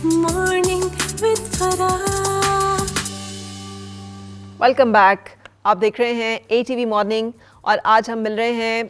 Morning with Farah. Welcome back. آپ دیکھ رہے ہیں ATV مارننگ اور آج ہم مل رہے ہیں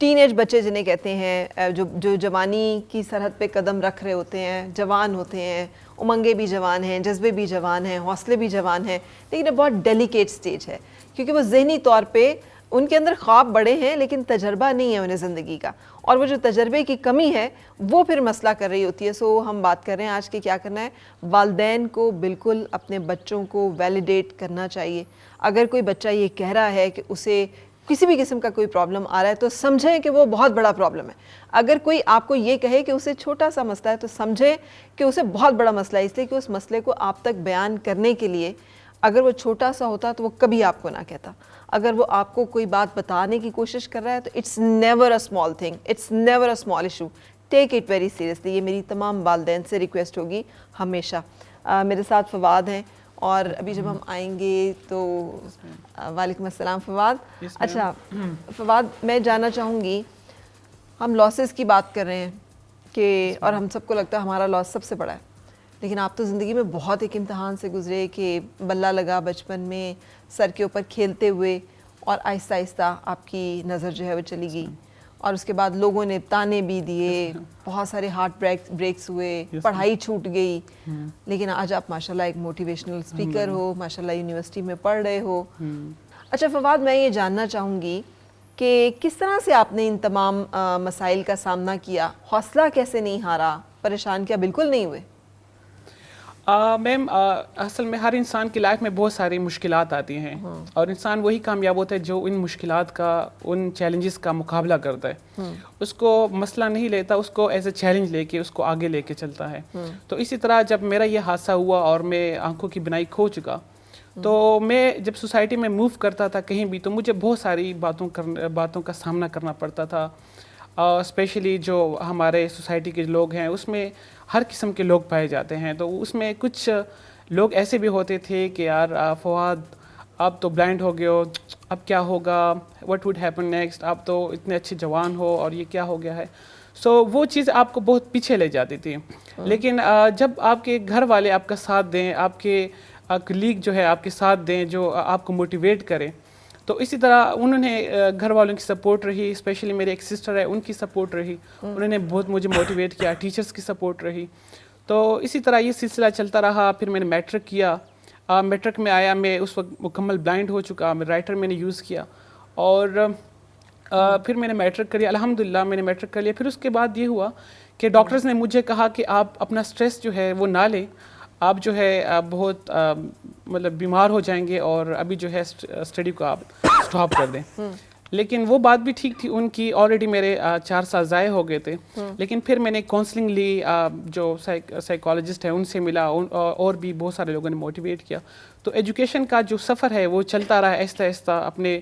ٹین ایج بچے جنہیں کہتے ہیں جو جوانی کی سرحد پہ قدم رکھ رہے ہوتے ہیں, جوان ہوتے ہیں, امنگیں بھی جوان ہیں, جذبے بھی جوان ہیں, حوصلے بھی جوان ہیں, لیکن یہ بہت ڈیلیکیٹ سٹیج ہے کیونکہ وہ ذہنی طور پہ ان کے اندر خواب بڑے ہیں لیکن تجربہ نہیں ہے انہیں زندگی کا, اور وہ جو تجربے کی کمی ہے وہ پھر مسئلہ کر رہی ہوتی ہے. سو ہم بات کر رہے ہیں آج کہ کیا کرنا ہے. والدین کو بالکل اپنے بچوں کو ویلیڈیٹ کرنا چاہیے. اگر کوئی بچہ یہ کہہ رہا ہے کہ اسے کسی بھی قسم کا کوئی پرابلم آ رہا ہے تو سمجھیں کہ وہ بہت بڑا پرابلم ہے. اگر کوئی آپ کو یہ کہے کہ اسے چھوٹا سا مسئلہ ہے تو سمجھیں کہ اسے بہت بڑا مسئلہ ہے, اس لیے کہ اس مسئلے کو آپ تک بیان کرنے کے لیے اگر وہ چھوٹا سا ہوتا تو وہ کبھی آپ کو نہ کہتا. اگر وہ آپ کو کوئی بات بتانے کی کوشش کر رہا ہے تو it's never a small thing, it's never a small issue, take it very seriously. یہ میری تمام والدین سے ریکویسٹ ہوگی ہمیشہ. میرے ساتھ فواد ہیں اور ابھی جب ہم آئیں گے تو وعلیکم السلام فواد. اچھا فواد, میں جاننا چاہوں گی, ہم لاسز کی بات کر رہے ہیں کہ اور ہم سب کو لگتا ہے ہمارا لاس سب سے بڑا ہے, لیکن آپ تو زندگی میں بہت ایک امتحان سے گزرے کہ بلہ لگا بچپن میں سر کے اوپر کھیلتے ہوئے اور آہستہ آہستہ آپ کی نظر جو ہے وہ چلی گئی, اور اس کے بعد لوگوں نے تانے بھی دیے, بہت سارے ہارٹ بریکس ہوئے, پڑھائی چھوٹ گئی, لیکن آج آپ ماشاءاللہ ایک موٹیویشنل اسپیکر ہو, ماشاءاللہ یونیورسٹی میں پڑھ رہے ہو. اچھا فواد, میں یہ جاننا چاہوں گی کہ کس طرح سے آپ نے ان تمام مسائل کا سامنا کیا, حوصلہ کیسے نہیں ہارا, پریشان کیا بالکل نہیں ہوئے؟ میم اصل میں ہر انسان کی لائف میں بہت ساری مشکلات آتی ہیں اور انسان وہی کامیاب ہوتا ہے جو ان مشکلات کا, ان چیلنجز کا مقابلہ کرتا ہے. اس کو مسئلہ نہیں لیتا, اس کو ایز اے چیلنج لے کے اس کو آگے لے کے چلتا ہے. تو اسی طرح جب میرا یہ حادثہ ہوا اور میں آنکھوں کی بینائی کھو چکا, تو میں جب سوسائٹی میں موو کرتا تھا کہیں بھی تو مجھے بہت ساری باتوں کا سامنا کرنا پڑتا تھا. اسپیشلی جو ہمارے سوسائٹی کے لوگ ہیں اس میں ہر قسم کے لوگ پائے جاتے ہیں. تو اس میں کچھ لوگ ایسے بھی ہوتے تھے کہ یار فواد آپ تو بلائنڈ ہو گئے ہو, اب کیا ہوگا, وٹ وڈ ہیپن نیکسٹ, آپ تو اتنے اچھے جوان ہو اور یہ کیا ہو گیا ہے. سو وہ چیز آپ کو بہت پیچھے لے جاتی تھی. لیکن جب آپ کے گھر والے آپ کا ساتھ دیں, آپ کے کلیگ جو ہے آپ کے ساتھ دیں, جو آپ کو موٹیویٹ کریں, تو اسی طرح انہوں نے گھر والوں کی سپورٹ رہی, اسپیشلی میرے ایک سسٹر ہے ان کی سپورٹ رہی, انہوں نے بہت مجھے موٹیویٹ کیا, ٹیچرس کی سپورٹ رہی. تو اسی طرح یہ سلسلہ چلتا رہا. پھر میں نے میٹرک کیا, میٹرک میں آیا, میں اس وقت مکمل بلائنڈ ہو چکا, میں رائٹر میں نے یوز کیا, اور پھر میں نے میٹرک کری, الحمدللہ میں نے میٹرک کر لیا. پھر اس کے بعد یہ ہوا کہ ڈاکٹرز نے مجھے کہا کہ آپ اپنا سٹریس جو ہے وہ نہ لیں, آپ جو ہے بہت مطلب بیمار ہو جائیں گے اور ابھی جو ہے اسٹڈی کو آپ اسٹاپ کر دیں. لیکن وہ بات بھی ٹھیک تھی ان کی, آلریڈی میرے 4 سال ضائع ہو گئے تھے. لیکن پھر میں نے کاؤنسلنگ لی, جو سائیکالوجسٹ ہیں ان سے ملا, اور بھی بہت سارے لوگوں نے موٹیویٹ کیا. تو ایجوکیشن کا جو سفر ہے وہ چلتا رہا آہستہ آہستہ, اپنے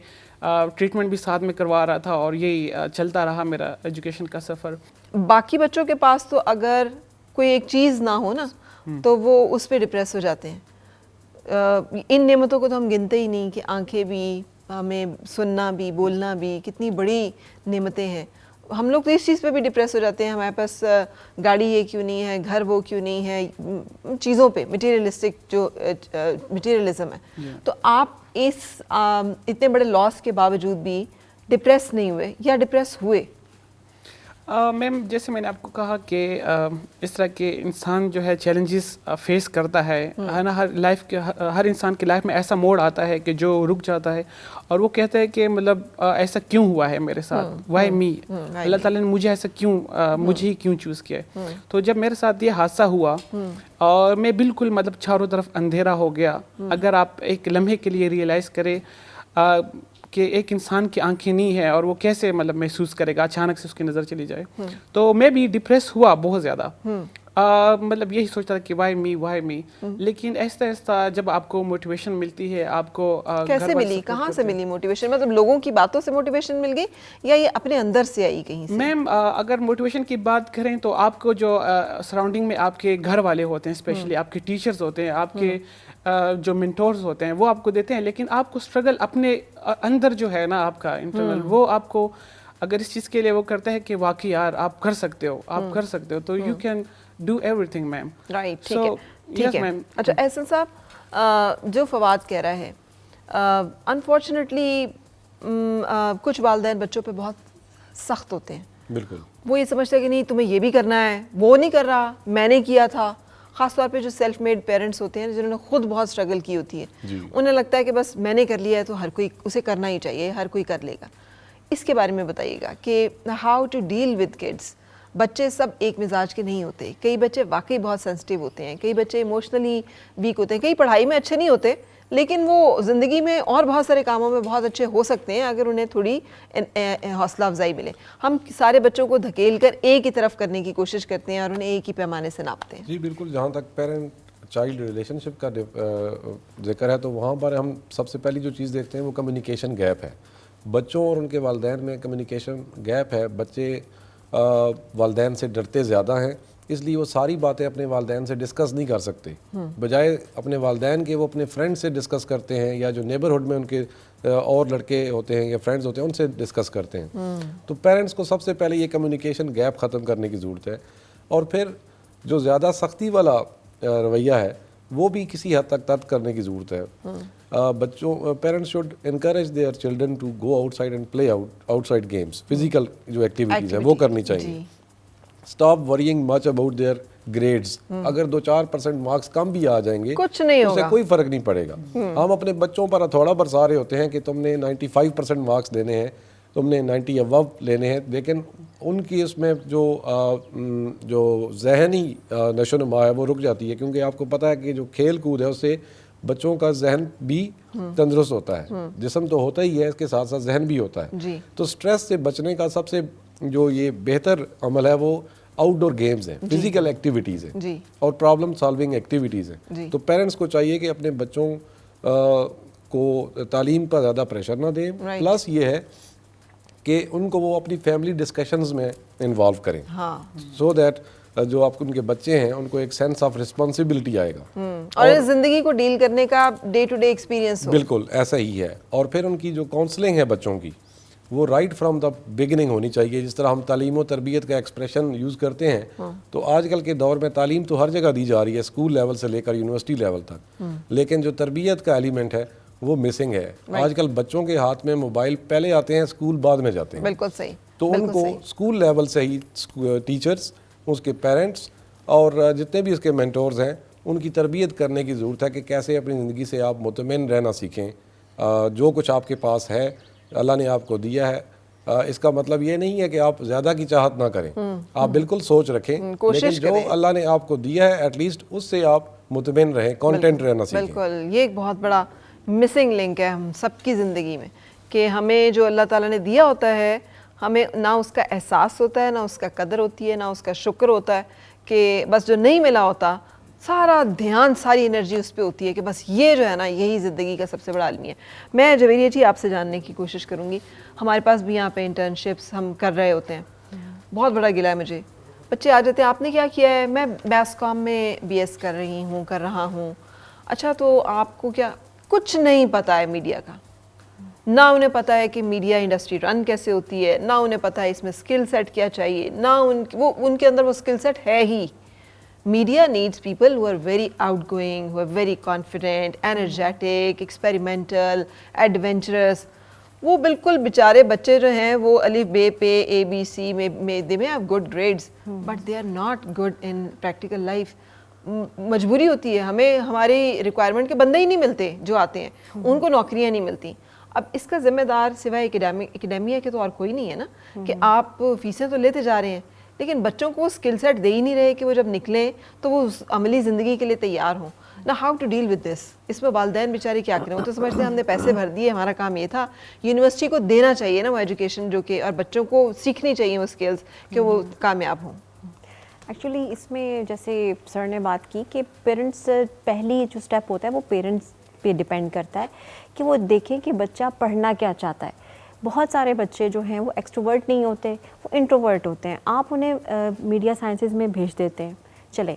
ٹریٹمنٹ بھی ساتھ میں کروا رہا تھا, اور یہی چلتا رہا میرا ایجوکیشن کا سفر. باقی بچوں کے پاس تو اگر کوئی ایک چیز نہ ہو نا تو وہ اس پہ ڈپریس ہو جاتے ہیں. ان نعمتوں کو تو ہم گنتے ہی نہیں کہ آنکھیں بھی, ہمیں سننا بھی, بولنا بھی, کتنی بڑی نعمتیں ہیں. ہم لوگ تو اس چیز پہ بھی ڈپریس ہو جاتے ہیں, ہمارے پاس گاڑی یہ کیوں نہیں ہے, گھر وہ کیوں نہیں ہے, چیزوں پہ مٹیریلسٹک جو مٹیریلزم ہے. تو آپ اس اتنے بڑے لاس کے باوجود بھی ڈپریس نہیں ہوئے یا ڈپریس ہوئے؟ میم جیسے میں نے آپ کو کہا کہ اس طرح کے انسان جو ہے چیلنجز فیس کرتا ہے نا, ہر انسان کی لائف میں ایسا موڑ آتا ہے کہ جو رک جاتا ہے اور وہ کہتا ہے کہ مطلب ایسا کیوں ہوا ہے میرے ساتھ, وائی می, اللہ تعالیٰ نے مجھے ایسا کیوں, مجھے ہی کیوں چوز کیا ہے. تو جب میرے ساتھ یہ حادثہ ہوا اور میں بالکل مطلب چاروں طرف اندھیرا ہو گیا. اگر آپ ایک لمحے کے لیے ریئلائز کریں کہ ایک انسان کی آنکھیں نہیں ہے اور وہ کیسے مطلب محسوس کرے گا اچانک سے اس کی نظر چلی جائے, تو میں بھی ڈپریس ہوا بہت زیادہ. مطلب یہی سوچتا تھا کہ وائی می. لیکن آہستہ آہستہ جب آپ کو موٹیویشن ملتی ہے, آپ کو کیسے ملی, کہاں سے ملی موٹیویشن؟ مطلب لوگوں کی باتوں سے موٹیویشن مل گئی یا یہ اپنے اندر سے آئی کہیں سے؟ میم اگر موٹیویشن کی بات کریں تو آپ کو جو سراؤنڈنگ میں آپ کے گھر والے ہوتے ہیں, اسپیشلی آپ کے ٹیچرز ہوتے ہیں, آپ کے جو منٹورز ہوتے ہیں, وہ آپ کو دیتے ہیں. لیکن آپ کو اسٹرگل اپنے اندر جو ہے نا آپ کا انٹرنل, وہ آپ کو اگر اس چیز کے لیے وہ کرتا ہے کہ واقعی یار آپ کر سکتے ہو, آپ کر سکتے ہو, تو you can do everything, ma'am. Right, ٹھیک So, ہے ٹھیک yes, ہے. ma'am. اچھا احسن صاحب, جو فواد کہہ رہا ہے, انفارچونیٹلی کچھ والدین بچوں پہ بہت سخت ہوتے ہیں. بالکل. وہ یہ سمجھتے ہیں کہ نہیں تمہیں یہ بھی کرنا ہے, وہ نہیں کر رہا, میں نے کیا تھا. خاص طور پہ جو سیلف میڈ پیرنٹس ہوتے ہیں جنہوں نے خود بہت اسٹرگل کی ہوتی ہے, انہیں لگتا ہے کہ بس میں نے کر لیا ہے تو ہر کوئی اسے کرنا ہی چاہیے, ہر کوئی کر لے گا. اس کے بارے میں بتائیے گا کہ how to deal with kids. بچے سب ایک مزاج کے نہیں ہوتے, کئی بچے واقعی بہت سینسٹیو ہوتے ہیں, کئی بچے ایموشنلی ویک ہوتے ہیں, کئی پڑھائی میں اچھے نہیں ہوتے لیکن وہ زندگی میں اور بہت سارے کاموں میں بہت اچھے ہو سکتے ہیں اگر انہیں تھوڑی حوصلہ افزائی ملے. ہم سارے بچوں کو دھکیل کر ایک ہی طرف کرنے کی کوشش کرتے ہیں اور انہیں ایک ہی پیمانے سے ناپتے ہیں. جی بالکل. جہاں تک پیرنٹ چائلڈ ریلیشن شپ کا ذکر ہے تو وہاں پر ہم سب سے پہلی جو چیز دیکھتے ہیں وہ کمیونیکیشن گیپ ہے. بچوں اور ان کے والدین میں کمیونیکیشن گیپ ہے. بچے والدین سے ڈرتے زیادہ ہیں, اس لیے وہ ساری باتیں اپنے والدین سے ڈسکس نہیں کر سکتے. بجائے اپنے والدین کے وہ اپنے فرینڈ سے ڈسکس کرتے ہیں, یا جو نیبرہڈ میں ان کے اور لڑکے ہوتے ہیں یا فرینڈز ہوتے ہیں ان سے ڈسکس کرتے ہیں. تو پیرنٹس کو سب سے پہلے یہ کمیونیکیشن گیپ ختم کرنے کی ضرورت ہے. اور پھر جو زیادہ سختی والا رویہ ہے وہ بھی کسی حد تک ترک کرنے کی ضرورت ہے. بچوں parents should encourage their children to go outside and play outside games. Physical جو ایکٹیویٹیز ہیں وہ کرنی چاہیے. Stop worrying much about their grades. اگر 2-4% مارکس کم بھی آ جائیں گے کچھ نہیں اس سے ہوگا, کوئی فرق نہیں پڑے گا. ہم اپنے بچوں پر تھوڑا برسا رہے ہوتے ہیں کہ تم نے 95% مارکس دینے ہیں, تم نے 90 ابو لینے ہیں, لیکن ان کی اس میں جو ذہنی نشو و نما ہے وہ رک جاتی ہے. کیونکہ آپ کو پتہ ہے کہ جو کھیل کود ہے اس سے بچوں کا ذہن بھی تندرست ہوتا ہے. جسم تو ہوتا ہی ہے, اس کے ساتھ ساتھ ذہن بھی ہوتا ہے. تو سٹریس سے بچنے کا سب سے جو یہ بہتر عمل ہے وہ آؤٹ ڈور گیمز ہیں, فزیکل ایکٹیویٹیز ہیں اور پرابلم سالونگ ایکٹیویٹیز ہیں. تو پیرنٹس کو چاہیے کہ اپنے بچوں کو تعلیم پر زیادہ پریشر نہ دیں. پلس یہ ہے کہ ان کو وہ اپنی فیملی ڈسکشنز میں انوالو کریں, سو دیٹ جو آپ ان کے بچے ہیں ان کو ایک سینس آف رسپانسبلٹی آئے گا اور زندگی کو ڈیل کرنے کا ڈے ٹو ڈے ایکسپیرینس ہو. بالکل ایسا ہی ہے. اور پھر ان کی جو کاؤنسلنگ ہے بچوں کی وہ رائٹ فرام دا بگننگ ہونی چاہیے. جس طرح ہم تعلیم و تربیت کا ایکسپریشن یوز کرتے ہیں تو آج کل کے دور میں تعلیم تو ہر جگہ دی جا رہی ہے, اسکول لیول سے لے کر یونیورسٹی لیول تک, لیکن جو تربیت کا ایلیمنٹ ہے وہ مسنگ ہے. آج کل بچوں کے ہاتھ میں موبائل پہلے آتے ہیں, اسکول بعد میں جاتے ہیں. بالکل صحیح. تو ان کو اسکول لیول سے ہی ٹیچرز, اس کے پیرنٹس اور جتنے بھی اس کے مینٹورز ہیں ان کی تربیت کرنے کی ضرورت ہے کہ کیسے اپنی زندگی سے آپ مطمئن رہنا سیکھیں. جو کچھ آپ کے پاس ہے اللہ نے آپ کو دیا ہے, اس کا مطلب یہ نہیں ہے کہ آپ زیادہ کی چاہت نہ کریں. آپ بالکل سوچ رکھیں, لیکن جو اللہ نے آپ کو دیا ہے ایٹ لیسٹ اس سے آپ مطمئن رہیں, کانٹینٹ رہنا سیکھیں. بالکل, یہ ایک بہت بڑا مسنگ لنک ہے ہم سب کی زندگی میں کہ ہمیں جو اللہ تعالیٰ نے دیا ہوتا ہے ہمیں نہ اس کا احساس ہوتا ہے, نہ اس کا قدر ہوتی ہے, نہ اس کا شکر ہوتا ہے. کہ بس جو نہیں ملا ہوتا سارا دھیان ساری انرجی اس پہ ہوتی ہے کہ بس یہ جو ہے نا یہی زندگی کا سب سے بڑا عالمی ہے. میں جویریہ جی آپ سے جاننے کی کوشش کروں گی, ہمارے پاس بھی یہاں پہ انٹرنشپس ہم کر رہے ہوتے ہیں, بہت بڑا گلہ ہے مجھے, بچے آ جاتے ہیں آپ نے کیا کیا ہے, میں بیس کام میں بی ایس کر رہا ہوں. اچھا تو آپ کو کیا کچھ نہیں پتہ ہے میڈیا کا, نہ انہیں پتہ ہے کہ میڈیا انڈسٹری رن کیسے ہوتی ہے, نہ انہیں پتہ ہے اس میں اسکل سیٹ کیا چاہیے, نہ ان کے اندر وہ اسکل سیٹ ہے ہی. Media needs people who are very outgoing, who are very confident, energetic, experimental, adventurous. وہ بالکل بیچارے بچے جو ہیں وہ الف بے پہ اے بی سی میں they may have good grades but they are not good in practical life. مجبوری ہوتی ہے, ہمیں ہماری ریکوائرمنٹ کے بندے ہی نہیں ملتے جو آتے ہیں, ان کو نوکریاں نہیں ملتی. اب اس کا ذمہ دار سوائے اکیڈیمیا کے تو اور کوئی نہیں ہے نا, کہ آپ فیسیں تو لیتے جا رہے ہیں لیکن بچوں کو وہ اسکل سیٹ دے ہی نہیں رہے کہ وہ جب نکلیں تو وہ عملی زندگی کے لیے تیار ہوں. نا how to deal with this, اس میں والدین بیچارے کیا کریں, وہ تو سمجھتے ہیں ہم نے پیسے بھر دیے, ہمارا کام یہ تھا. یونیورسٹی کو دینا چاہیے نا وہ ایجوکیشن جو کہ, اور بچوں کو سیکھنی چاہیے وہ اسکلس کہ وہ کامیاب ہوں. ایکچولی اس میں جیسے سر نے بات کی کہ پیرنٹس پہلی جو اسٹیپ ہوتا ہے وہ پیرنٹس پہ ڈپینڈ کرتا ہے کہ وہ دیکھیں کہ بچہ پڑھنا کیا چاہتا ہے. بہت سارے بچے جو ہیں وہ ایکسٹروورٹ نہیں ہوتے, وہ انٹروورٹ ہوتے ہیں. آپ انہیں میڈیا سائنسز میں بھیج دیتے ہیں, چلیں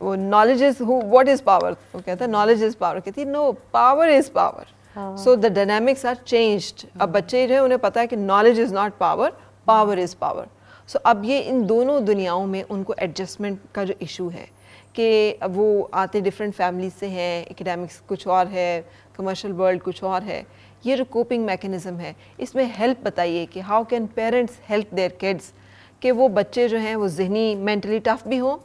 وہ knowledge is what is power, وہ کہتا ہے نالج از پاور, کہتی ہے no power is power. So the dynamics are changed. اب بچے جو ہیں انہیں پتا ہے کہ knowledge is not power, power is power. So اب یہ ان دونوں دنیاؤں میں ان کو ایڈجسٹمنٹ کا جو ایشو ہے کہ وہ آتے ڈفرینٹ فیملیز سے ہیں, اکیڈیمکس کچھ اور ہے, کمرشل ورلڈ کچھ اور ہے. یہ جو کوپنگ میکنزم ہے اس میں ہیلپ بتائیے کہ how can parents help their kids کہ وہ بچے جو ہیں وہ ذہنی مینٹلی ٹف بھی ہوں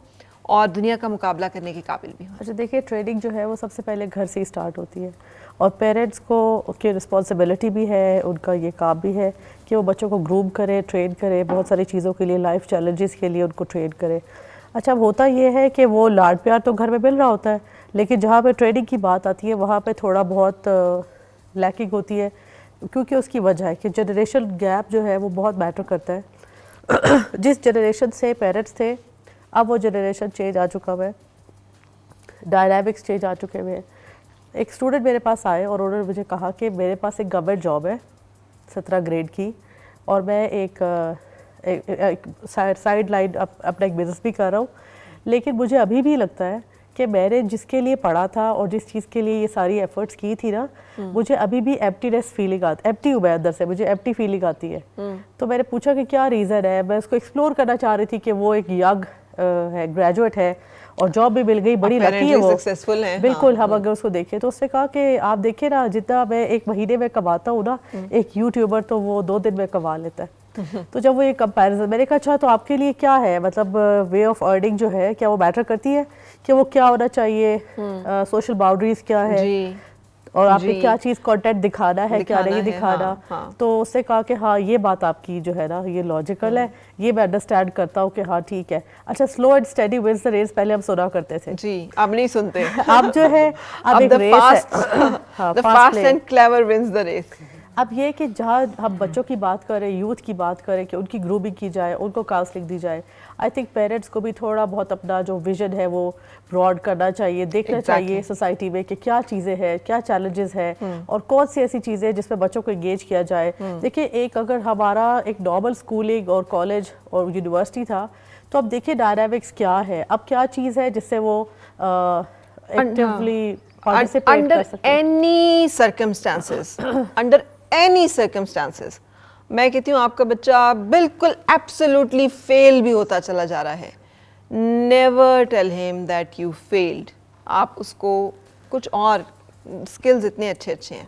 اور دنیا کا مقابلہ کرنے کے قابل بھی ہوں. اچھا دیکھیے ٹریننگ جو ہے وہ سب سے پہلے گھر سے ہی اسٹارٹ ہوتی ہے, اور پیرنٹس کو کی رسپانسبلٹی بھی ہے, ان کا یہ کام بھی ہے کہ وہ بچوں کو گروم کرے, ٹرین کرے, بہت ساری چیزوں کے لیے, لائف چیلنجز کے لیے ان کو ٹرین کرے. اچھا اب ہوتا یہ ہے کہ وہ لاڈ پیار تو گھر میں مل رہا ہوتا ہے, لیکن جہاں پہ ٹریننگ کی بات آتی ہے وہاں پہ تھوڑا بہت لیکنگ ہوتی ہے, کیونکہ اس کی وجہ ہے کہ جنریشن گیپ جو ہے وہ بہت میٹر کرتا ہے. جس جنریشن سے پیرنٹس تھے اب وہ جنریشن چینج آ چکا ہوا ہے, ڈائنامکس چینج آ چکے ہوئے ہیں. ایک اسٹوڈنٹ میرے پاس آئے اور انہوں نے مجھے کہا کہ میرے پاس ایک گورنمنٹ جاب ہے 17 گریڈ کی, اور میں ایک سائڈ لائن اپنا ایک بزنس بھی کر رہا ہوں, لیکن مجھے ابھی بھی لگتا ہے کہ میں نے جس کے لیے پڑھا تھا اور جس چیز کے لیے یہ ساری ایفرٹس کی تھی نا, مجھے ابھی بھی ایمپٹینس فیلنگ آتی, ایمپٹی ہوں میں اندر سے, مجھے ایمپٹی فیلنگ آتی ہے. تو میں نے پوچھا کہ کیا ریزن ہے, میں اس کو ایکسپلور کرنا چاہ رہی تھی کہ وہ ایک ینگ ہے, گریجویٹ ہے اور جاب بھی مل گئی, بڑی لکی ہے وہ, بالکل. ہم اگر اس کو دیکھیں تو اس نے کہا کہ آپ دیکھیں نا جتنا میں ایک مہینے میں کماتا ہوں نا, ایک یوٹیوبر تو وہ 2 دن میں کما لیتا ہے. تو جب وہ یہ کمپیریزن, میں نے کہا اچھا تو آپ کے لیے کیا ہے, مطلب وے آف ارننگ جو ہے کیا وہ میٹر کرتی ہے, کہ وہ کیا ہونا چاہیے, سوشل باؤنڈریز کیا ہے, اور آپ نے کیا چیز کانٹینٹ دکھانا ہے, کیا نہیں دکھانا. تو اس سے کہا کہ ہاں یہ بات آپ کی جو ہے نا یہ لاجیکل ہے, یہ میں انڈرسٹینڈ کرتا ہوں کہ ہاں ٹھیک ہے. اچھا slow and steady wins the race پہلے ہم سنا کرتے تھے, جی اب نہیں سنتے. اب جو ہے اب ایک ریس ہے, the fast and clever wins the race. اب یہ کہ جہاں ہم بچوں کی بات کریں, یوتھ کی بات کریں کہ ان کی گرومنگ کی جائے, ان کو کاؤنسلنگ دی جائے, آئی تھنک پیرنٹس کو بھی تھوڑا بہت اپنا جو ویژن ہے وہ براڈ کرنا چاہیے, دیکھنا چاہیے سوسائٹی میں کہ کیا چیزیں ہیں, کیا چیلنجز ہیں, اور کون سی ایسی چیزیں جس میں بچوں کو انگیج کیا جائے. دیکھیں ایک اگر ہمارا ایک نارمل اسکولنگ اور کالج اور یونیورسٹی تھا, تو اب دیکھیں ڈائنامکس کیا ہے, اب کیا چیز ہے جس سے وہ ایکٹیولی پارٹیسپیٹ کر سکتے ہیں. انڈر اینی سرکمسٹانسز میں کہتی ہوں آپ کا بچہ بالکل ایبسولوٹلی فیل بھی ہوتا چلا جا رہا ہے, never tell him that you field. آپ اس کو کچھ اور اسکلز اتنے اچھے ہیں,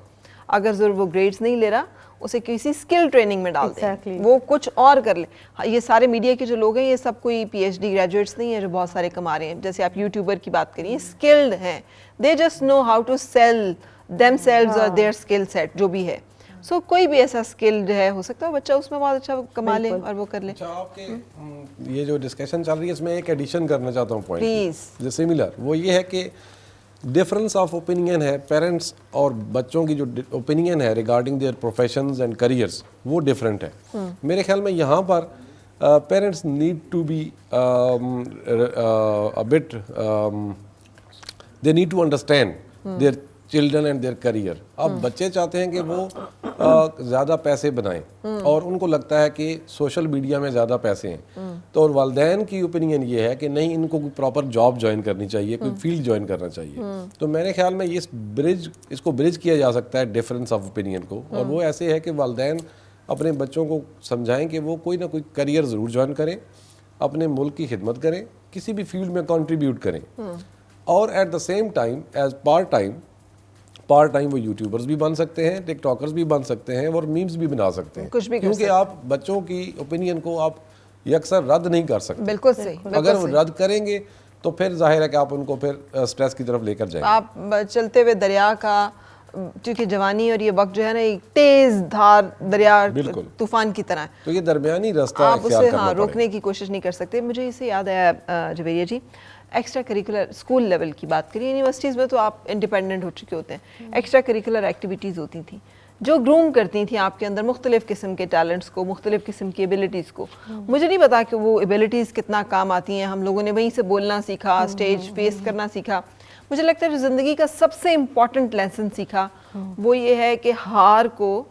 اگر ضرور وہ گریڈز نہیں لے رہا اسے کسی اسکل ٹریننگ میں ڈال دیں, وہ کچھ اور کر لے. یہ سارے میڈیا کے جو لوگ ہیں یہ سب کوئی پی ایچ ڈی گریجویٹس نہیں ہیں جو بہت سارے کما رہے ہیں. جیسے آپ یوٹیوبر کی بات کریے, اسکلڈ ہیں, they just know how to sell themselves اور دیئر اسکل سیٹ جو بھی ہے. سو کوئی بھی ایسا اسکل جو ہے ہو سکتا ہے بچہ اس میں بہت اچھا کما لے اور وہ کر لے. اچھا آپ کے یہ جو ڈسکشن چل رہی ہے اس میں ایک ایڈیشن کرنا چاہتا ہوں پوائنٹ, پلیز. سملر وہ یہ ہے کہ ڈفرنس آف اوپینین ہے پیرنٹس اور بچوں کی جو اوپینین ہے regarding their professions and careers, وہ ڈفرینٹ ہے. میرے خیال میں یہاں پر parents need to be but they need to understand their children and their career. اب بچے چاہتے ہیں کہ وہ زیادہ پیسے بنائیں اور ان کو لگتا ہے کہ سوشل میڈیا میں زیادہ پیسے ہیں, تو اور والدین کی اوپینین یہ ہے کہ نہیں ان کو کوئی پراپر جاب جوائن کرنی چاہیے, کوئی فیلڈ جوائن کرنا چاہیے. تو میرے خیال میں اس کو برج کیا جا سکتا ہے ڈفرینس آف اوپینین کو, اور وہ ایسے ہے کہ والدین اپنے بچوں کو سمجھائیں کہ وہ کوئی نہ کوئی کریئر ضرور جوائن کریں, اپنے ملک کی خدمت کریں, کسی بھی فیلڈ میں کنٹریبیوٹ کریں, اور at the same time as part time وہ یوٹیوبرز بھی بن سکتے ہیں, ٹک ٹاکرز بھی بن سکتے ہیں, اور میمز بھی بنا سکتے ہیں, کیونکہ آپ بچوں کی اوپینین کو آپ یکسر رد نہیں کر سکتے. بالکل صحیح. اگر وہ رد کریں گے تو پھر ظاہر ہے کہ آپ ان کو پھر سٹریس کی طرف لے کر جائیں. آپ چلتے ہوئے دریا کا, کیونکہ جوانی اور یہ وقت جو ہے نا ایک تیز دھار دریا طوفان کی طرح ہے, تو یہ درمیانی راستہ آپ اسے روکنے کی کوشش نہیں کر سکتے. مجھے اسے یاد آیا جویریہ جی, ایکسٹرا کریکولر اسکول لیول کی بات کریے, یونیورسٹیز میں تو آپ انڈیپینڈنٹ ہو چکے ہوتے ہیں, ایکسٹرا کریکولر ایکٹیویٹیز ہوتی تھیں جو گروم کرتی تھیں آپ کے اندر مختلف قسم کے ٹیلنٹس کو, مختلف قسم کی ایبلٹیز کو. مجھے نہیں پتا کہ وہ ایبلٹیز کتنا کام آتی ہیں, ہم لوگوں نے وہیں سے بولنا سیکھا, اسٹیج فیس کرنا سیکھا. مجھے لگتا ہے جو زندگی کا سب سے امپورٹنٹ لیسن سیکھا وہ یہ ہے کہ ہار کو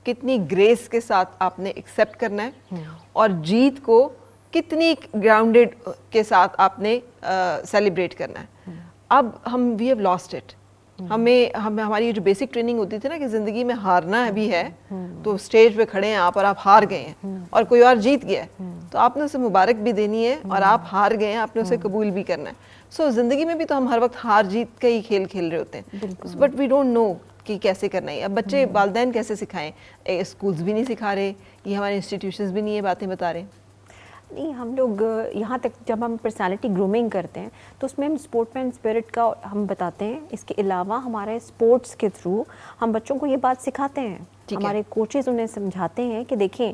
کتنی گریس کے ساتھ آپ نے ایکسیپٹ کرنا ہے, اور جیت کو کتنی گراؤنڈیڈ کے ساتھ آپ نے سیلیبریٹ کرنا ہے. اب ہم وی ہیو لاسٹ اٹ. ہماری جو بیسک ٹریننگ ہوتی تھی نا کہ زندگی میں ہارنا بھی ہے تو اسٹیج پہ کھڑے ہیں آپ اور آپ ہار گئے ہیں اور کوئی اور جیت گیا ہے تو آپ نے اسے مبارک بھی دینی ہے اور آپ ہار گئے ہیں آپ نے اسے قبول بھی کرنا ہے. سو زندگی میں بھی تو ہم ہر وقت ہار جیت کا ہی کھیل کھیل رہے ہوتے ہیں, بٹ وی ڈونٹ نو کہ کیسے کرنا ہے. اب بچے والدین کیسے سکھائیں, اسکولز بھی نہیں سکھا رہے, یہ ہمارے انسٹیٹیوشنز بھی نہیں یہ باتیں بتا رہے. نہیں, ہم لوگ یہاں تک جب ہم پرسنالٹی گرومنگ کرتے ہیں تو اس میں ہم اسپورٹ مین اسپرٹ کا ہم بتاتے ہیں. اس کے علاوہ ہمارے اسپورٹس کے تھرو ہم بچوں کو یہ بات سکھاتے ہیں. ہمارے کوچز انہیں سمجھاتے ہیں کہ دیکھیں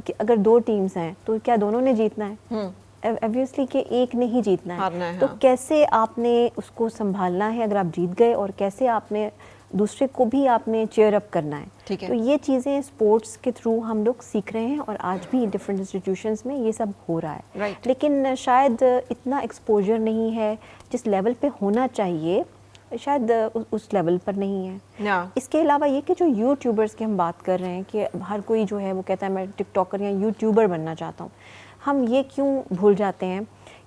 کہ اگر 2 ٹیمز ہیں تو کیا دونوں نے جیتنا ہے؟ ایبویسلی کہ ایک نے ہی جیتنا ہے. تو کیسے آپ نے اس کو سنبھالنا ہے اگر آپ جیت گئے, اور کیسے آپ نے دوسرے کو بھی آپ نے چیئر اپ کرنا ہے. تو یہ چیزیں اسپورٹس کے تھرو ہم لوگ سیکھ رہے ہیں اور آج بھی ڈفرینٹ انسٹیٹیوشنز میں یہ سب ہو رہا ہے. لیکن شاید اتنا ایکسپوجر نہیں ہے جس لیول پہ ہونا چاہیے, شاید اس لیول پر نہیں ہے. اس کے علاوہ یہ کہ جو یوٹیوبرز کی ہم بات کر رہے ہیں کہ ہر کوئی جو ہے وہ کہتا ہے میں ٹک ٹاکر یا یوٹیوبر بننا چاہتا ہوں, ہم یہ کیوں بھول جاتے ہیں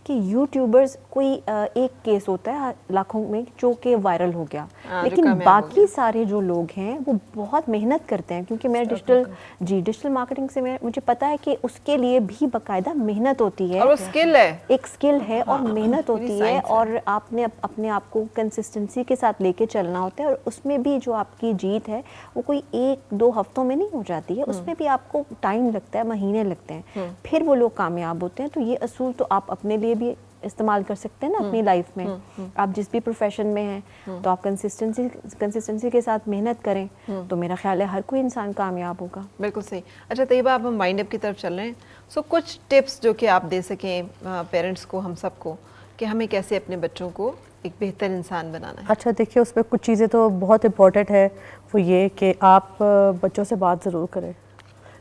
کہ یوٹیوبرز کوئی ایک کیس ہوتا ہے لاکھوں میں جو کہ وائرل ہو گیا, لیکن باقی سارے جو لوگ ہیں وہ بہت محنت کرتے ہیں. کیونکہ میں ڈیجیٹل مارکیٹنگ سے مجھے پتا ہے کہ اس کے لیے بھی باقاعدہ محنت ہوتی ہے, اور وہ سکل ہے, ایک سکل ہے اور محنت ہوتی ہے, اور آپ نے اپنے آپ کو کنسسٹنسی کے ساتھ لے کے چلنا ہوتا ہے. اور اس میں بھی جو آپ کی جیت ہے وہ کوئی 1-2 ہفتوں میں نہیں ہو جاتی ہے, اس میں بھی آپ کو ٹائم لگتا ہے, مہینے لگتے ہیں, پھر وہ لوگ کامیاب ہوتے ہیں. تو یہ اصول تو آپ اپنے لیے بھی استعمال کر سکتے ہیں نا اپنی لائف میں. آپ جس بھی پروفیشن میں ہیں تو آپ کنسسٹنسی کے ساتھ محنت کریں تو میرا خیال ہے ہر کوئی انسان کامیاب ہوگا. بالکل صحیح. اچھا طیبہ, اب ہم وائنڈ اپ کی طرف چل رہے ہیں. سو کچھ ٹپس جو کہ آپ دے سکیں پیرنٹس کو, ہم سب کو, کہ ہمیں کیسے اپنے بچوں کو ایک بہتر انسان بنانا ہے. اچھا دیکھیے, اس میں کچھ چیزیں تو بہت امپورٹنٹ ہے. وہ یہ کہ آپ بچوں سے بات ضرور کریں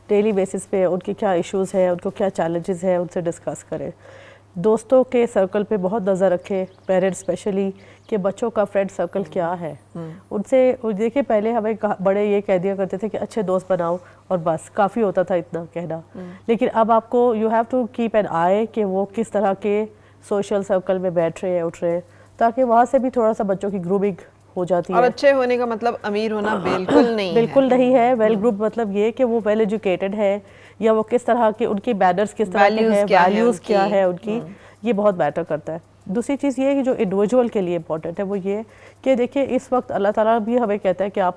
ڈیلی بیسس پہ, ان کے کیا ایشوز ہیں, ان کو کیا چیلنجز ہیں, ان سے ڈسکس کریں. دوستوں کے سرکل پہ بہت نظر رکھیں پیرنٹس اسپیشلی, کہ بچوں کا فرینڈ سرکل کیا ہے. ان سے دیکھیں, پہلے ہمیں بڑے یہ کہہ دیا کرتے تھے کہ اچھے دوست بناؤ اور بس کافی ہوتا تھا اتنا کہنا. لیکن اب آپ کو you have to keep an eye کہ وہ کس طرح کے سوشل سرکل میں بیٹھ رہے ہیں, اٹھ رہے ہیں, تاکہ وہاں سے بھی تھوڑا سا بچوں کی گرومنگ ہو جاتی ہے. اور اچھے ہونے کا مطلب امیر ہونا بالکل نہیں ہے. بالکل نہیں ہے. ویل گروپ مطلب یہ کہ وہ ویل ایجوکیٹڈ ہے, یا وہ کس طرح کے ان کی مینرز کس طرح کے ہیں, ویلیوز کیا ہے ان کی, یہ بہت میٹر کرتا ہے. دوسری چیز یہ ہے کہ جو انڈیویجول کے لیے امپورٹنٹ ہے وہ یہ کہ دیکھیں اس وقت اللہ تعالیٰ بھی ہمیں کہتا ہے کہ آپ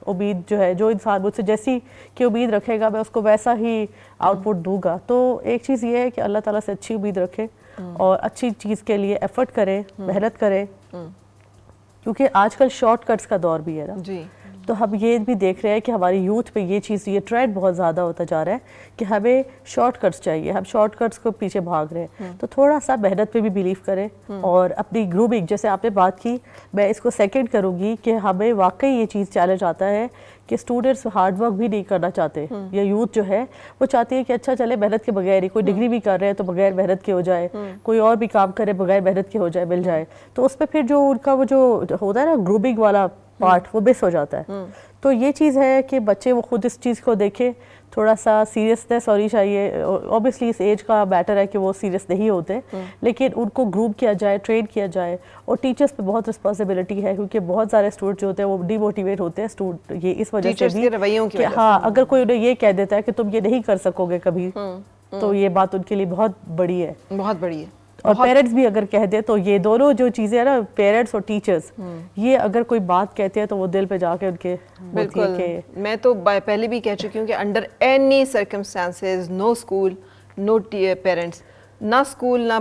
امید جو ہے, جو انسان مجھ سے جیسی کہ امید رکھے گا میں اس کو ویسا ہی آؤٹ پٹ دوں گا. تو ایک چیز یہ ہے کہ اللہ تعالیٰ سے اچھی امید رکھے اور اچھی چیز کے لیے ایفرٹ کرے, محنت کرے, کیونکہ آج کل شارٹ کٹس کا دور بھی ہے نا. جی. تو ہم یہ بھی دیکھ رہے ہیں کہ ہماری یوتھ پہ یہ چیز, یہ ٹرینڈ بہت زیادہ ہوتا جا رہا ہے کہ ہمیں شارٹ کٹس چاہیے, ہم شارٹ کٹس کو پیچھے بھاگ رہے ہیں. تو تھوڑا سا محنت پہ بھی بلیو کریں اور اپنی گرومنگ, جیسے آپ نے بات کی, میں اس کو سیکنڈ کروں گی کہ ہمیں واقعی یہ چیز چیلنج آتا ہے کہ اسٹوڈنٹس ہارڈ ورک بھی نہیں کرنا چاہتے, یا یوتھ جو ہے وہ چاہتی ہے کہ اچھا چلے محنت کے بغیر ہی, کوئی ڈگری بھی کر رہے ہیں تو بغیر محنت کے ہو جائے, کوئی اور بھی کام کرے بغیر محنت کے ہو جائے, مل جائے. تو اس پہ پھر جو ان کا وہ جو ہوتا ہے نا گرومنگ والا پارٹ, وہ مس ہو جاتا ہے. تو یہ چیز ہے کہ بچے وہ خود اس چیز کو دیکھیں, تھوڑا سا سیریسنیس ہونی چاہیے. اوبیسلی اس ایج کا بیٹر ہے کہ وہ سیریس نہیں ہوتے, لیکن ان کو گروم کیا جائے, ٹرین کیا جائے. اور ٹیچرس پہ بہت رسپانسبلٹی ہے, کیونکہ بہت سارے اسٹوڈنٹ جو ہوتے ہیں وہ ڈی موٹیویٹ ہوتے ہیں اسٹوڈنٹ, یہ اس وجہ سے بھی کہ ہاں اگر کوئی انہیں یہ کہہ دیتا ہے کہ تم یہ نہیں کر سکو گے کبھی, تو یہ بات ان کے لیے بہت بڑی ہے, بہت بڑی ہے. اور پیرنٹس بھی اگر کہہ دے تو یہ دونوں جو چیزیں ہیں نا, پیرنٹس اور ٹیچرز, یہ اگر کوئی بات کہتے ہیں تو وہ دل پہ جا کے ان کے. بالکل, میں تو پہلے بھی کہہ چکی ہوں کہ under any circumstances know school know parents, نہ اسکول نہ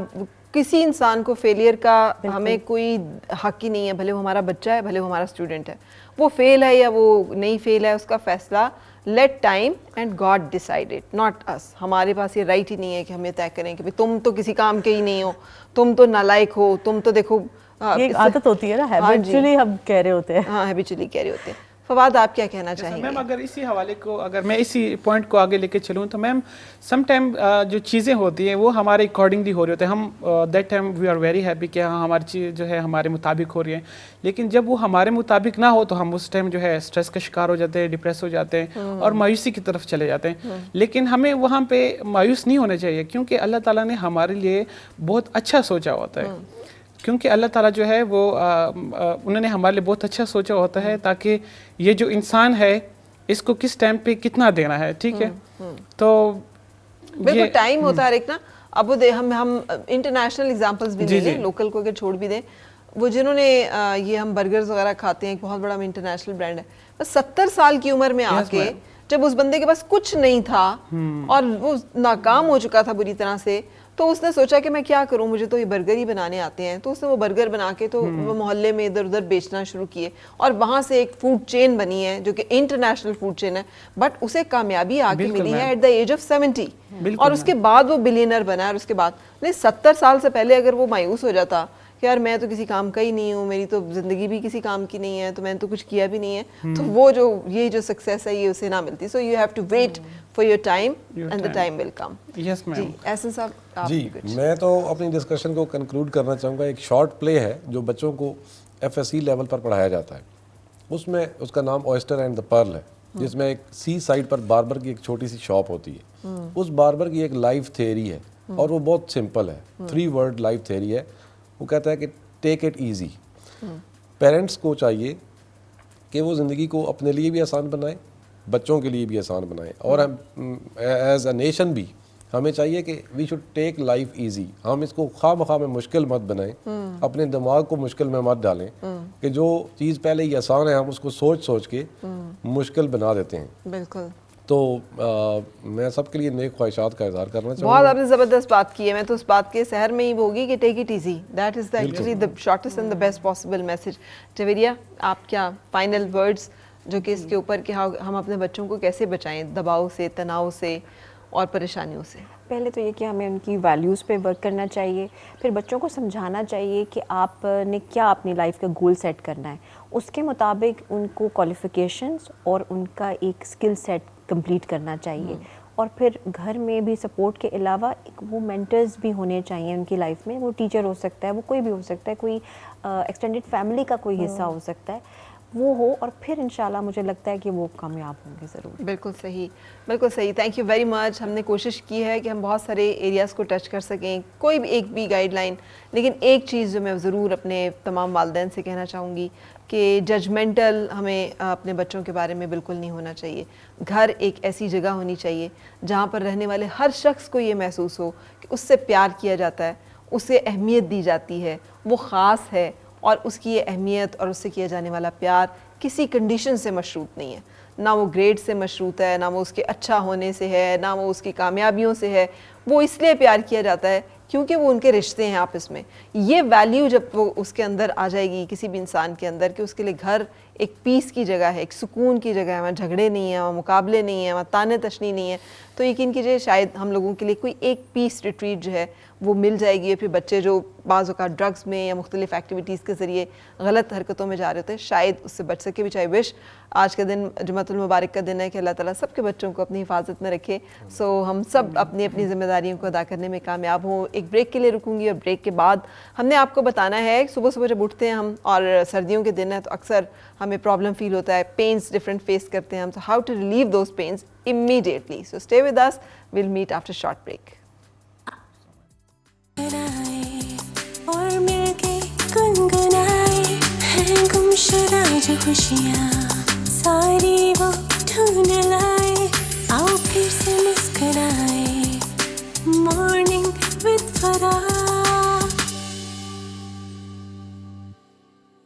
کسی انسان کو فیلئر کا ہمیں کوئی حق ہی نہیں ہے, بھلے وہ ہمارا بچہ ہے, بھلے وہ ہمارا اسٹوڈنٹ ہے. وہ فیل ہے یا وہ نہیں فیل ہے, اس کا فیصلہ let time and God decide it, not us. ہمارے پاس یہ رائٹ ہی نہیں ہے کہ ہم یہ طے کریں کہ تم تو کسی کام کے ہی نہیں ہو, تم تو نالائق ہو, تم تو دیکھو. یہ عادت ہوتی ہے نا, ہیبچولی ہم کہہ رہے ہوتے ہیں. ہاں, ہیبچولی کہہ رہے ہوتے ہیں. فواد آپ کیا کہنا چاہیں گے؟ میم اگر اسی حوالے کو اگر میں اسی پوائنٹ کو آگے لے کے چلوں تو میم سم ٹائم جو چیزیں ہوتی ہیں وہ ہمارے اکارڈنگلی ہو رہی ہوتی ہیں. ہم that time we are very happy کہ ہاں ہماری چیز جو ہے ہمارے مطابق ہو رہی ہے. لیکن جب وہ ہمارے مطابق نہ ہو تو ہم اس ٹائم جو ہے اسٹریس کا شکار ہو جاتے ہیں, ڈپریس ہو جاتے ہیں اور مایوسی کی طرف چلے جاتے ہیں. لیکن ہمیں وہاں پہ مایوس نہیں ہونا چاہیے کیونکہ اللہ تعالیٰ نے ہمارے لیے بہت اچھا سوچا ہوتا ہے. کیونکہ اللہ تعالیٰ جو ہے وہ انہوں نے ہمارے لیے بہت اچھا سوچا ہوتا ہے تاکہ یہ جو انسان ہے اس کو کس ٹائم پہ کتنا دینا ہے. ٹھیک ہے, تو بالکل ٹائم ہوتا ہے ایک نا. اب وہ ہم انٹرنیشنل اگزامپلس بھی دیں, لوکل کو اگر چھوڑ بھی دیں, وہ جنہوں نے یہ ہم برگرز وغیرہ کھاتے ہیں, ایک بہت بڑا انٹرنیشنل برانڈ ہے, بس 70 سال کی عمر میں آ کے جب اس بندے کے پاس کچھ نہیں تھا اور وہ ناکام ہو چکا تھا بری طرح سے, تو اس نے سوچا کہ میں کیا کروں, مجھے تو یہ برگر ہی بنانے آتے ہیں. تو اس نے وہ برگر بنا کے تو وہ محلے میں ادھر ادھر بیچنا شروع کیے اور وہاں سے ایک فوڈ چین بنی ہے جو کہ انٹرنیشنل فوڈ چین ہے, بٹ اسے کامیابی آ کے ملی ہے ایٹ دا ایج آف 70, اور اس کے بعد وہ بلینئر بنا ہے. اور اس کے بعد نہیں 70 سال سے پہلے اگر وہ مایوس ہو جاتا کہ یار میں تو کسی کام کا ہی نہیں ہوں, میری تو زندگی بھی کسی کام کی نہیں ہے, تو میں نے تو کچھ کیا بھی نہیں ہے, تو وہ یہ جو سکسیس ہے یہ اسے نہ ملتی. So you have to wait for your time and the time will come. Yes ma'am. جی احسن صاحب. جی میں تو اپنی ڈسکشن کو کنکلوڈ کرنا چاہوں گا. ایک شارٹ پلے ہے جو بچوں کو FSC لیول پر پڑھایا جاتا ہے, اس میں اس کا نام اویسٹر اینڈ دا پرل ہے, جس میں ایک سی سائڈ پر باربر کی ایک چھوٹی سی شاپ ہوتی ہے. اس باربر کی ایک لائف تھیوری ہے اور وہ بہت سمپل ہے, 3 ورڈ لائف تھیوری ہے. وہ کہتا ہے کہ ٹیک اٹ ایزی. پیرنٹس کو چاہیے کہ وہ زندگی کو اپنے لیے بھی آسان بنائیں, بچوں کے لیے بھی آسان بنائیں, اور ہم ایز اے نیشن بھی ہمیں چاہیے کہ we should take life easy. ہم اس کو خواہ مخواہ میں مشکل مت بنائیں, اپنے دماغ کو مشکل میں مت ڈالیں کہ جو چیز پہلے ہی آسان ہے ہم اس کو سوچ کے مشکل بنا دیتے ہیں. بالکل. تو میں سب کے لیے نیک خواہشات کا اظہار کرنا چاہوں بہت گا. آپ نے زبردست بات کی ہے. میں تو اس بات کے سحر میں ہی ہوگی کہ take it easy, that is actually the shortest and the best possible message. Javeria آپ کیا فائنل ورڈز جو کہ اس کے اوپر کہ ہم اپنے بچوں کو کیسے بچائیں دباؤ سے, تناؤ سے اور پریشانیوں سے؟ پہلے تو یہ کہ ہمیں ان کی ویلیوز پہ ورک کرنا چاہیے, پھر بچوں کو سمجھانا چاہیے کہ آپ نے کیا اپنی لائف کا گول سیٹ کرنا ہے, اس کے مطابق ان کو کوالیفیکیشنز اور ان کا ایک اسکل سیٹ کمپلیٹ کرنا چاہیے. اور پھر گھر میں بھی سپورٹ کے علاوہ وہ مینٹرز بھی ہونے چاہیے ان کی لائف میں. وہ ٹیچر ہو سکتا ہے, وہ کوئی بھی ہو سکتا ہے, کوئی ایکسٹینڈیڈ فیملی کا کوئی حصہ ہو سکتا ہے, وہ ہو, اور پھر انشاءاللہ مجھے لگتا ہے کہ وہ کامیاب ہوں گے ضرور. بالکل صحیح, بالکل صحیح. Thank you very much. ہم نے کوشش کی ہے کہ ہم بہت سارے ایریاز کو ٹچ کر سکیں, کوئی بھی ایک بھی گائیڈ لائن, لیکن ایک چیز جو میں ضرور اپنے تمام والدین سے کہنا چاہوں گی کہ ججمنٹل ہمیں اپنے بچوں کے بارے میں بالکل نہیں ہونا چاہیے. گھر ایک ایسی جگہ ہونی چاہیے جہاں پر رہنے والے ہر شخص کو یہ محسوس ہو کہ اس سے پیار کیا جاتا ہے, اسے اہمیت دی جاتی ہے, وہ خاص ہے, اور اس کی یہ اہمیت اور اس سے کیا جانے والا پیار کسی کنڈیشن سے مشروط نہیں ہے. نہ وہ گریڈ سے مشروط ہے, نہ وہ اس کے اچھا ہونے سے ہے, نہ وہ اس کی کامیابیوں سے ہے. وہ اس لیے پیار کیا جاتا ہے کیونکہ وہ ان کے رشتے ہیں آپس میں. یہ ویلیو جب وہ اس کے اندر آ جائے گی کسی بھی انسان کے اندر کہ اس کے لیے گھر ایک پیس کی جگہ ہے, ایک سکون کی جگہ ہے, وہاں جھگڑے نہیں ہیں, وہاں مقابلے نہیں ہیں, وہاں تانے تشنی نہیں ہے, تو یقین کیجیے شاید ہم لوگوں کے لیے کوئی ایک پیس ریٹریٹ جو ہے وہ مل جائے گی. پھر بچے جو بعض اوقات ڈرگس میں یا مختلف ایکٹیویٹیز کے ذریعے غلط حرکتوں میں جا رہے ہوتے ہیں, شاید اس سے بچ سکے بھی. چاہے وش آج کا دن جمعۃ المبارک کا دن ہے کہ اللہ تعالیٰ سب کے بچوں کو اپنی حفاظت میں رکھے. سو ہم سب اپنی اپنی ذمہ داریوں کو ادا کرنے میں کامیاب ہوں. ایک بریک کے لیے رکوں گی, اور بریک کے بعد ہم نے آپ کو بتانا ہے صبح صبح جب اٹھتے ہیں ہم, اور سردیوں کے دن ہے تو اکثر ہمیں پرابلم فیل ہوتا ہے, پینس ڈفرینٹ فیس کرتے ہیں ہم, تو how to relieve those pains immediately. So stay with us, we'll meet after a short break. اور مل کے گنگنائے ہیں گمشدہ جو خوشیاں ساری وہ ڈھونڈ لائے, آؤ پھر سے مسکرائے.